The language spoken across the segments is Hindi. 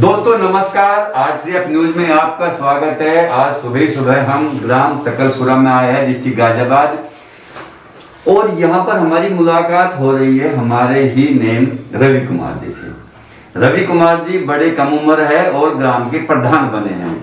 दोस्तों नमस्कार, आरटीएफ न्यूज में आपका स्वागत है। आज सुबह हम ग्राम सकलपुरा में आए हैं, डिस्ट्रिक्ट गाजियाबाद, और यहाँ पर हमारी मुलाकात हो रही है हमारे ही नेम रवि कुमार जी से। रवि कुमार जी बड़े कम उम्र है और ग्राम के प्रधान बने हैं।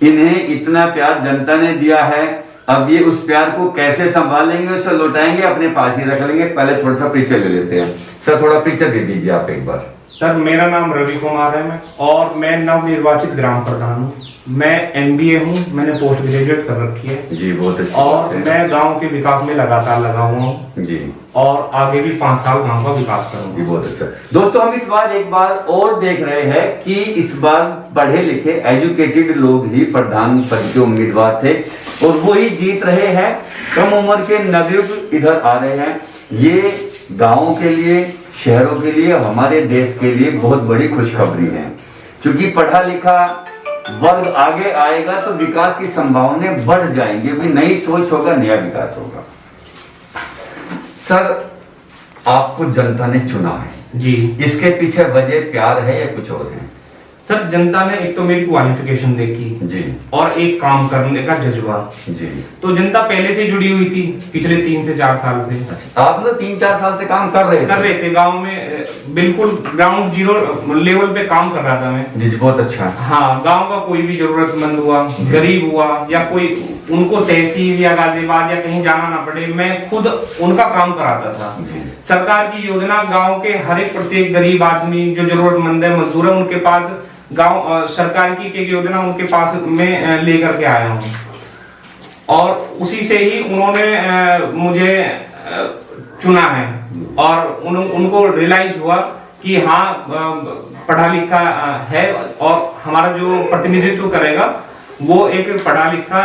इन्हें इतना प्यार जनता ने दिया है, अब ये उस प्यार को कैसे संभालेंगे, उसे लौटाएंगे, अपने पास ही रख लेंगे। पहले थोड़ा सा परिचय ले लेते हैं। सर थोड़ा परिचय दे दीजिए आप एक बार। सर मेरा नाम रवि कुमार है और मैं नवनिर्वाचित ग्राम प्रधान हूँ। मैं एमबीए हूँ, मैंने पोस्ट ग्रेजुएट कर रखी है जी, बहुत अच्छी और मैं गांव के विकास में लगातार लगा हुआ हूँ जी, और आगे भी 5 साल गांव का विकास करूंगी। बहुत अच्छा। दोस्तों हम इस बार एक बार और देख रहे हैं कि इस बार पढ़े लिखे एजुकेटेड लोग ही प्रधान पद के उम्मीदवार थे और वो ही जीत रहे हैं। कम उम्र के नवयुवक इधर आ रहे हैं। ये गाँव के लिए, शहरों के लिए, हमारे देश के लिए बहुत बड़ी खुशखबरी है। क्योंकि पढ़ा लिखा वर्ग आगे आएगा तो विकास की संभावनाएं बढ़ जाएंगी, भी नई सोच होगा, नया विकास होगा। सर आपको जनता ने चुना है जी, इसके पीछे वजह प्यार है या कुछ और है? सर जनता ने एक तो मेरी क्वालिफिकेशन देखी जी और एक काम करने का जज्बा। जी, तो जनता पहले से जुड़ी हुई थी, पिछले 3 से 4 साल से। आप लोग 3-4 साल से काम कर रहे थे गांव में, बिल्कुल ग्राउंड जीरो लेवल पे काम कर रहा था मैं। जी, बहुत अच्छा। हाँ, गांव का कोई भी जरूरतमंद हुआ, गरीब हुआ या कोई, उनको तहसील या गाजियाबाद या कहीं जाना ना पड़े, मैं खुद उनका काम कराता था। सरकार की योजना गांव के हर एक प्रत्येक गरीब आदमी जो जरूरतमंद है, मजदूर है, उनके पास गांव सरकार की एक योजना उनके पास में लेकर के आया हूँ और उसी से ही उन्होंने मुझे चुना है और उनको रियलाइज हुआ कि हाँ पढ़ा लिखा है और हमारा जो प्रतिनिधित्व करेगा वो एक पढ़ा लिखा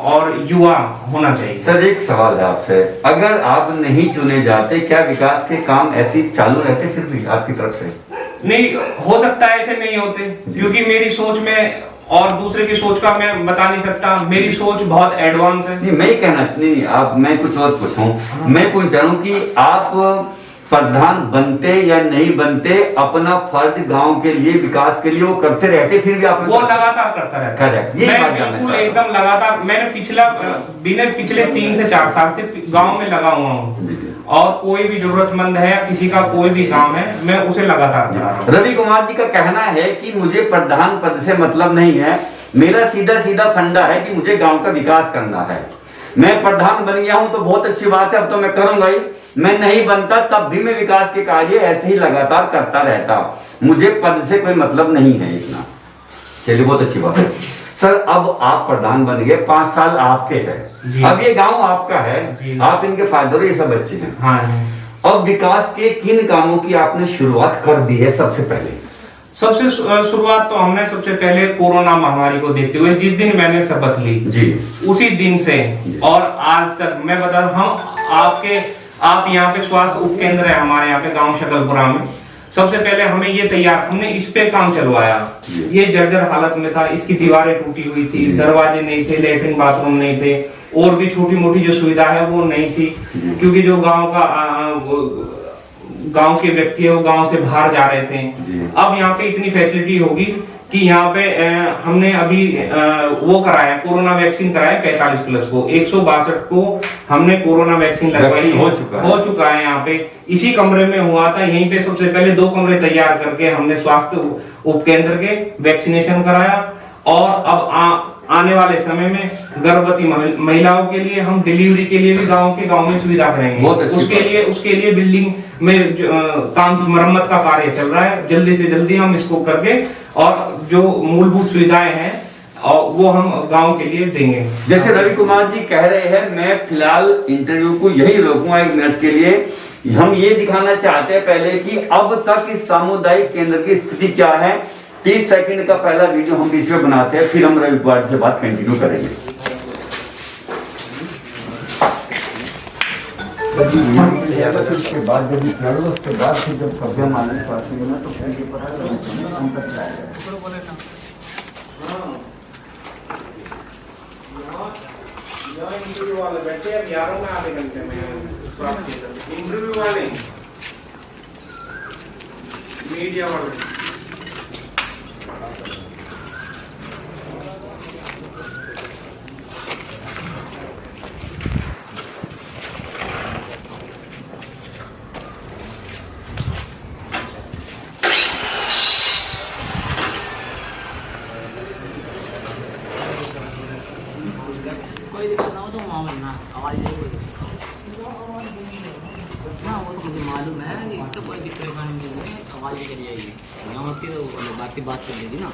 और युवा होना चाहिए। सर एक सवाल है आपसे, अगर आप नहीं चुने जाते क्या विकास के काम ऐसे ही चालू रहते फिर भी आपकी तरफ से? नहीं हो सकता है, ऐसे नहीं होते, क्योंकि मेरी सोच में और दूसरे की सोच का मैं बता नहीं सकता। मेरी सोच बहुत एडवांस है। नहीं मैं कहना नहीं, आप मैं कुछ और पूछूं। मैं पूछ रहा हूँ कि आप प्रधान बनते या नहीं बनते, अपना फर्ज गांव के लिए, विकास के लिए वो करते रहते, फिर भी आप वो लगातार करता रहता है। मैं बिल्कुल एकदम लगातार, मैंने पिछले 3 से 4 साल से गांव में लगा हुआ हूँ और कोई भी जरूरतमंद है या किसी का कोई भी काम है, मैं उसे लगातार करा रहा हूं। रवि कुमार जी का कहना है कि मुझे प्रधान पद से मतलब नहीं है, मेरा सीधा फंडा है कि मुझे गांव का विकास करना है। मैं प्रधान बन गया हूं तो बहुत अच्छी बात है, अब तो मैं करूंगा ही। मैं नहीं बनता तब भी मैं विकास के कार्य ऐसे ही लगातार करता रहता, मुझे पद से कोई मतलब नहीं है इतना। चलिए बहुत अच्छी बात है। सर अब आप प्रधान बन गए, 5 साल आपके हैं, अब ये गांव आपका है, आप इनके फायदे ये सब बच्चे हैं। हाँ। अब विकास के किन कामों की आपने शुरुआत कर दी है? सबसे शुरुआत तो हमने सबसे पहले कोरोना महामारी को देखते हुए, जिस दिन मैंने शपथ ली जी, उसी दिन से और आज तक मैं बता रहा हूँ, आप यहाँ पे स्वास्थ्य उपकेंद्र है हमारे यहाँ पे गांव शकलपुरा में। सबसे पहले हमने इस पे काम चलवाया। ये जर्जर हालत में था, इसकी दीवारें टूटी हुई थी, दरवाजे नहीं थे, लेटरिन बाथरूम नहीं थे और भी छोटी मोटी जो सुविधा है वो नहीं थी, क्योंकि जो गांव के व्यक्ति है वो गांव से बाहर जा रहे थे। अब यहाँ पे इतनी फैसिलिटी होगी कि यहाँ पे हमने अभी वो कराया, कोरोना वैक्सीन कराया 45+ को, 162 को हमने कोरोना वैक्सीन लगवाई, हो चुका है यहाँ पे। इसी कमरे में हुआ था, यहीं पे सबसे पहले 2 कमरे तैयार करके हमने स्वास्थ्य उपकेंद्र के वैक्सीनेशन कराया और अब आने वाले समय में गर्भवती महिलाओं के लिए हम डिलीवरी के लिए भी गांव में सुविधा करेंगे। उसके लिए बिल्डिंग में काम मरम्मत का कार्य चल रहा है, जल्दी से जल्दी हम इसको करके और जो मूलभूत सुविधाएं हैं और वो हम गांव के लिए देंगे। जैसे रवि कुमार जी कह रहे हैं, मैं फिलहाल इंटरव्यू को यही रोकूंगा 1 मिनट के लिए। हम ये दिखाना चाहते हैं पहले कि अब तक इस सामुदायिक केंद्र की स्थिति क्या है। 30 सेकंड का पहला वीडियो हम बीच में बनाते हैं, फिर हम रवि कुमार से बात कंटिन्यू करेंगे। उसके बाद जब उसके बाद फिर जब कब्जा मानने पड़ेंगे ना तो फिर इंटरव्यू वाले बैठे अब 11 में आधे घंटे में इंटरव्यू वाले मीडिया वाले ना आवाज नहीं होगी ना, वो तो मुझे मालूम है, इससे कोई दिक्कत नहीं है, आवाज भी चली जाएगी ना होती तो बाकी बात कर लेगी ना।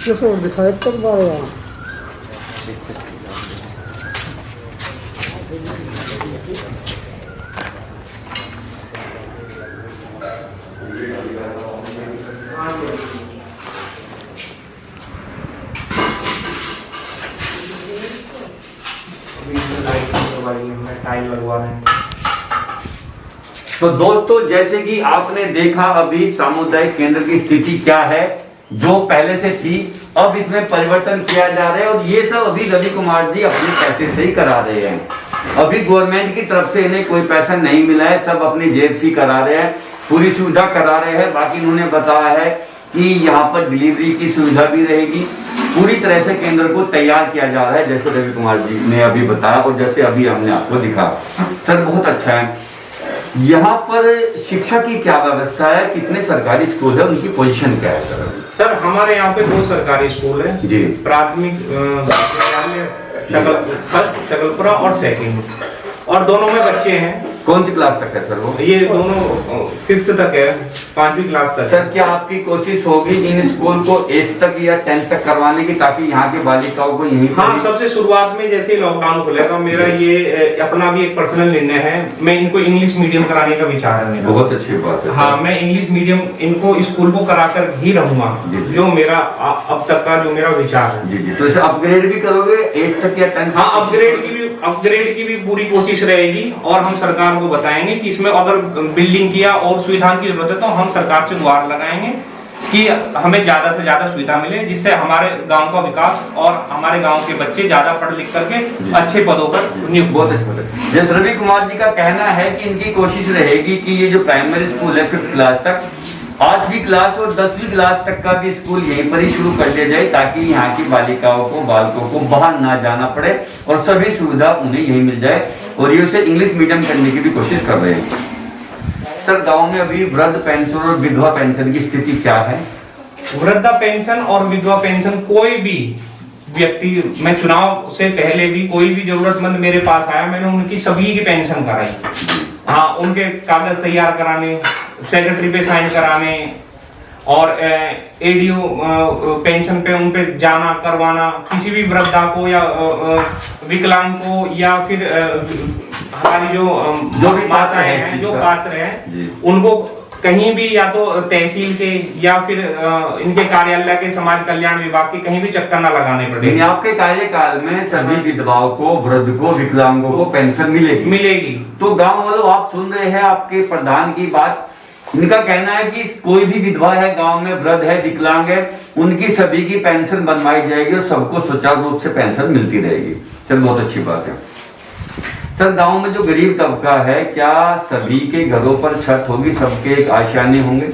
कैसे और दिखाए तक बार यार टाइल लगवा रहे हैं। तो दोस्तों, जैसे कि आपने देखा अभी सामुदायिक केंद्र की स्थिति क्या है, जो पहले से थी अब इसमें परिवर्तन किया जा रहा है, और ये सब अभी रवि कुमार जी अपने पैसे से ही करा रहे हैं। अभी गवर्नमेंट की तरफ से इन्हें कोई पैसा नहीं मिला है, सब अपनी जेब से करा रहे हैं, पूरी सुविधा करा रहे हैं। बाकी उन्होंने बताया है कि यहाँ पर डिलीवरी की सुविधा भी रहेगी, पूरी तरह से केंद्र को तैयार किया जा रहा है, जैसे रवि कुमार जी ने अभी बताया और जैसे अभी हमने आपको दिखा। सर बहुत अच्छा है। यहाँ पर शिक्षा की क्या व्यवस्था है, कितने सरकारी स्कूल है, उनकी पोजीशन क्या है सर? सर हमारे यहाँ पे 2 सरकारी स्कूल है जी। प्राथमिक विद्यालय शकलपुरा और सेकंड, और दोनों में बच्चे हैं। कौन सी क्लास तक है सर वो? ये दोनों 5th तक है, 5वीं क्लास तक। सर क्या आपकी कोशिश होगी इन स्कूल को 8th तक या 10th तक करवाने की, ताकि यहाँ के बालिकाओं को यहीं? हाँ, सबसे शुरुआत में जैसे लॉकडाउन खुलेगा, मेरा ये अपना भी एक पर्सनल निर्णय है, मैं इनको इंग्लिश मीडियम कराने का विचार है मेरा। बहुत अच्छी बात है। हाँ, मैं इंग्लिश मीडियम इनको स्कूल को कराकर ही रहूंगा, जो मेरा अब तक का जो मेरा विचार है। जी जी। तो इसे अपग्रेड भी करोगे 8th तक या 10th? हाँ, अपग्रेड की भी पूरी कोशिश रहेगी, और हम सरकार को बताएंगे कि इसमें अगर बिल्डिंग की या और सुविधाओं की जरूरत है तो हम सरकार से गुहार लगाएंगे कि हमें ज्यादा से ज्यादा सुविधा मिले, जिससे हमारे गांव का विकास और हमारे गांव के बच्चे ज्यादा पढ़ लिख करके अच्छे पदों पर नियुक्त। बहुत अच्छा। जैसे रवि कुमार जी का कहना है कि इनकी कोशिश रहेगी कि ये जो प्राइमरी स्कूल है 5th क्लास तक, 8वीं क्लास और 10वीं क्लास तक का भी स्कूल यहीं पर ही शुरू कर लिया जाए, ताकि यहाँ की बालिकाओं को, बालकों को बाहर ना जाना पड़े और सभी सुविधा उन्हें यहीं मिल जाए, और ये उसे इंग्लिश मीडियम करने की भी कोशिश कर रहे हैं। सर गांव में अभी वृद्ध पेंशन और विधवा पेंशन की स्थिति क्या है? वृद्धा पेंशन और विधवा पेंशन, कोई भी व्यक्ति, मैं चुनाव से पहले भी कोई भी जरूरतमंद मेरे पास आया, मैंने उनकी सभी की पेंशन कराई। हाँ, उनके कागज तैयार कराने, सेक्रेटरी पे साइन कराने, और एडीओ पेंशन पे उन पे जाना करवाना, किसी भी वृद्धा को या विकलांग को या फिर हमारी जो भी माता है, जो पात्र है, उनको कहीं भी या तो तहसील के या फिर इनके कार्यालय के समाज कल्याण विभाग के कहीं भी चक्कर ना लगाने पड़े। आपके कार्यकाल में सभी विधवाओं को, वृद्ध को, विकलांगों को पेंशन मिलेगी। तो गांव वालों, आप सुन रहे हैं आपके प्रधान की बात, इनका कहना है कि कोई भी विधवा है गांव में, वृद्ध है, विकलांग है, उनकी सभी की पेंशन बनवाई जाएगी और सबको सुचारू रूप से पेंशन मिलती रहेगी। चल बहुत अच्छी बात है। सर गांव में जो गरीब तबका है, क्या सभी के घरों पर छत होगी, सबके एक आशियाने होंगे?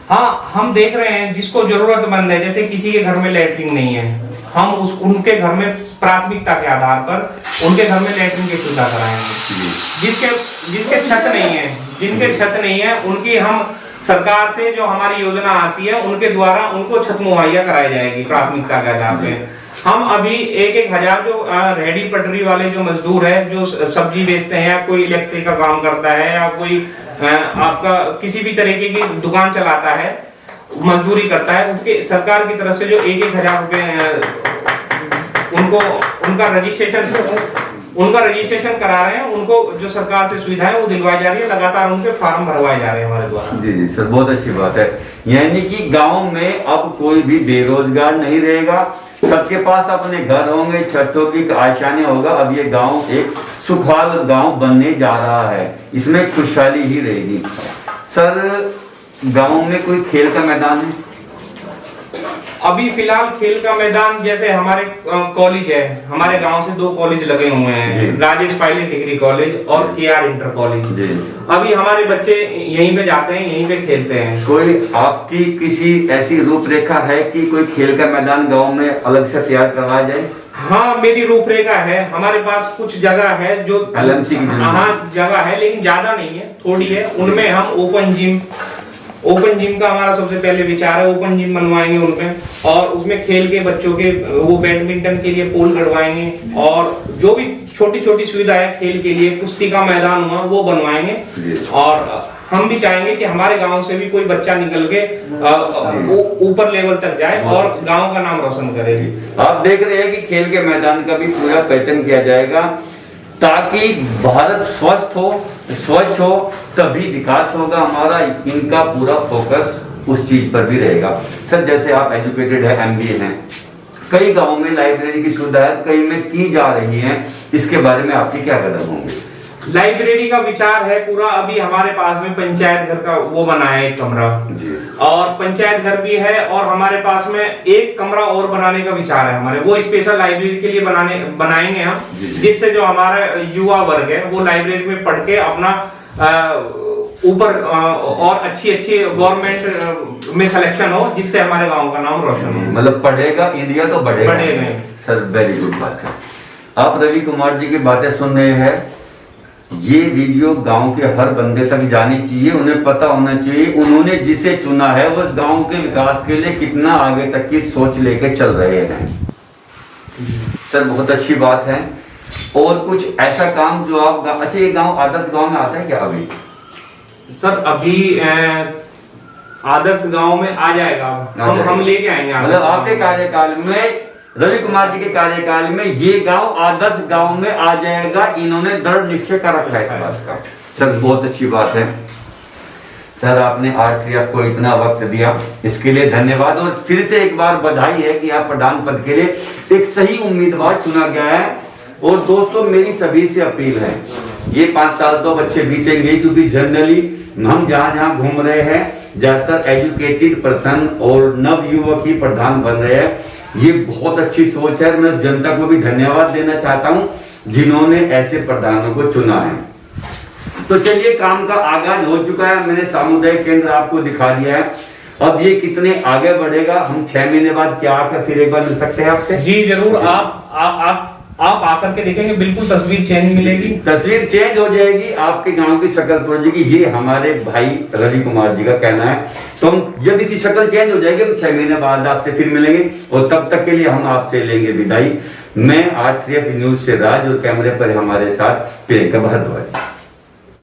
हाँ, हम देख रहे हैं जिसको जरूरतमंद है, जैसे किसी के घर में लैट्रिन नहीं है, हम उनके घर में प्राथमिकता के आधार पर उनके घर में लैट्रिन की सुविधा कराएंगे। जिनके छत नहीं है उनकी हम सरकार से जो हमारी योजना आती है उनके द्वारा उनको छत मुहैया कराई जाएगी प्राथमिकता के आधार पे। हम अभी 1,000 जो रेहड़ी पटरी वाले जो मजदूर है, जो सब्जी बेचते हैं, या कोई इलेक्ट्रिक का काम करता है, या कोई आपका किसी भी तरीके की दुकान चलाता है, मजदूरी करता है, उनके सरकार की तरफ से जो 1,000 रुपए उनको उनका रजिस्ट्रेशन करा रहे हैं, उनको जो सरकार से सुविधा है वो दिलवाई जा रही है, लगातार उनके फॉर्म भरवाए जा रहे हैं हमारे द्वारा। जी जी सर, बहुत अच्छी बात है। यानी कि गांव में अब कोई भी बेरोजगार नहीं रहेगा, सबके पास अपने घर होंगे, छतों की आशाएं होगा। अब ये गांव एक सुखवाल गांव बनने जा रहा है, इसमें खुशहाली ही रहेगी। सर गांव में कोई खेल का मैदान है? अभी फिलहाल खेल का मैदान, जैसे हमारे कॉलेज है, हमारे गांव से 2 कॉलेज लगे हुए हैं, राजेश पायलट डिग्री कॉलेज और केआर इंटर कॉलेज। अभी हमारे बच्चे यहीं पे जाते हैं, यहीं पे खेलते हैं। कोई आपकी किसी ऐसी रूपरेखा है कि कोई खेल का मैदान गांव में अलग से तैयार करवाया जाए? हाँ, मेरी रूपरेखा है, हमारे पास कुछ जगह है जो LMC की हाँ जगह है, लेकिन ज्यादा नहीं है, थोड़ी है। उनमें हम ओपन जिम ओपन जिम का हमारा सबसे पहले विचार है, ओपन जिम बनवाएंगे उनमें, और उसमें खेल के बच्चों के वो बैडमिंटन के लिए पोल करवाएंगे, और जो भी छोटी छोटी सुविधाएं खेल के लिए, कुश्ती का मैदान हुआ वो बनवाएंगे। और हम भी चाहेंगे कि हमारे गांव से भी कोई बच्चा निकल के ऊपर लेवल तक जाए और गांव का नाम रोशन करे। आप देख रहे हैं कि खेल के मैदान का भी पूरा पैटर्न किया जाएगा ताकि भारत स्वस्थ हो, स्वच्छ हो, तभी विकास होगा हमारा। इनका पूरा फोकस उस चीज पर भी रहेगा। सर जैसे आप एजुकेटेड है, MBA हैं, कई गांवों में लाइब्रेरी की सुविधा है, कई में की जा रही है, इसके बारे में आपके क्या कदम होंगे? लाइब्रेरी का विचार है पूरा। अभी हमारे पास में पंचायत घर का वो बना है एक कमरा, और पंचायत घर भी है, और हमारे पास में एक कमरा और बनाने का विचार है हमारे, वो स्पेशल लाइब्रेरी के लिए बनाएंगे हम, जिससे जो हमारा युवा वर्ग है वो लाइब्रेरी में पढ़ के अपना ऊपर और अच्छी गवर्नमेंट में सिलेक्शन हो, जिससे हमारे गांव का नाम रोशन हो। मतलब पढ़ेगा इंडिया तो बढ़ेगा। सर वेरी गुड बात है। आप रवि कुमार जी की बातें सुन रहे हैं, ये वीडियो गांव के हर बंदे तक जानी चाहिए, उन्हें पता होना चाहिए उन्होंने जिसे चुना है वो गांव के विकास के लिए कितना आगे तक की सोच लेके चल रहे हैं। सर बहुत अच्छी बात है। और कुछ ऐसा काम जो आप अच्छा, ये गांव आदर्श गांव में आता है क्या अभी? सर अभी आदर्श गांव में आ जाएगा, हम लेके आएंगे। मतलब आपके कार्यकाल में, रवि कुमार जी के कार्यकाल में ये गांव आदर्श गांव में आ जाएगा, इन्होंने दृढ़ निश्चय कर रखा है इस बात का। सर बहुत अच्छी बात है। सर आपने RTF को इतना वक्त दिया, इसके लिए धन्यवाद। और फिर से एक बार बधाई है कि आप प्रधान पद के लिए एक सही उम्मीदवार चुना गया है। और दोस्तों मेरी सभी से अपील है, ये 5 साल तो बच्चे बीतेंगे, क्योंकि जनरली हम जहां जहां घूम रहे हैं ज्यादातर एजुकेटेड पर्सन और नव युवक ही प्रधान बन रहे हैं। ये बहुत अच्छी सोच है। मैं जनता को भी धन्यवाद देना चाहता हूं जिन्होंने ऐसे प्रधानों को चुना है। तो चलिए काम का आगाज हो चुका है, मैंने सामुदायिक केंद्र आपको दिखा दिया है। अब ये कितने आगे बढ़ेगा, हम 6 महीने बाद क्या आकर फिर एक बार मिल सकते हैं आपसे? जी जरूर, आप आकर के देखेंगे, बिल्कुल तस्वीर चेंज मिलेगी, तस्वीर चेंज हो जाएगी आपके गांव की सकलपुर जी की। ये हमारे भाई रवि कुमार जी का कहना है। तो हम जब इसकी शक्ल चेंज हो जाएगी, हम 6 महीने बाद आपसे फिर मिलेंगे, और तब तक के लिए हम आपसे लेंगे विदाई। मैं RTF न्यूज से राज, और कैमरे पर हमारे साथ प्रियंका भारद्वाज।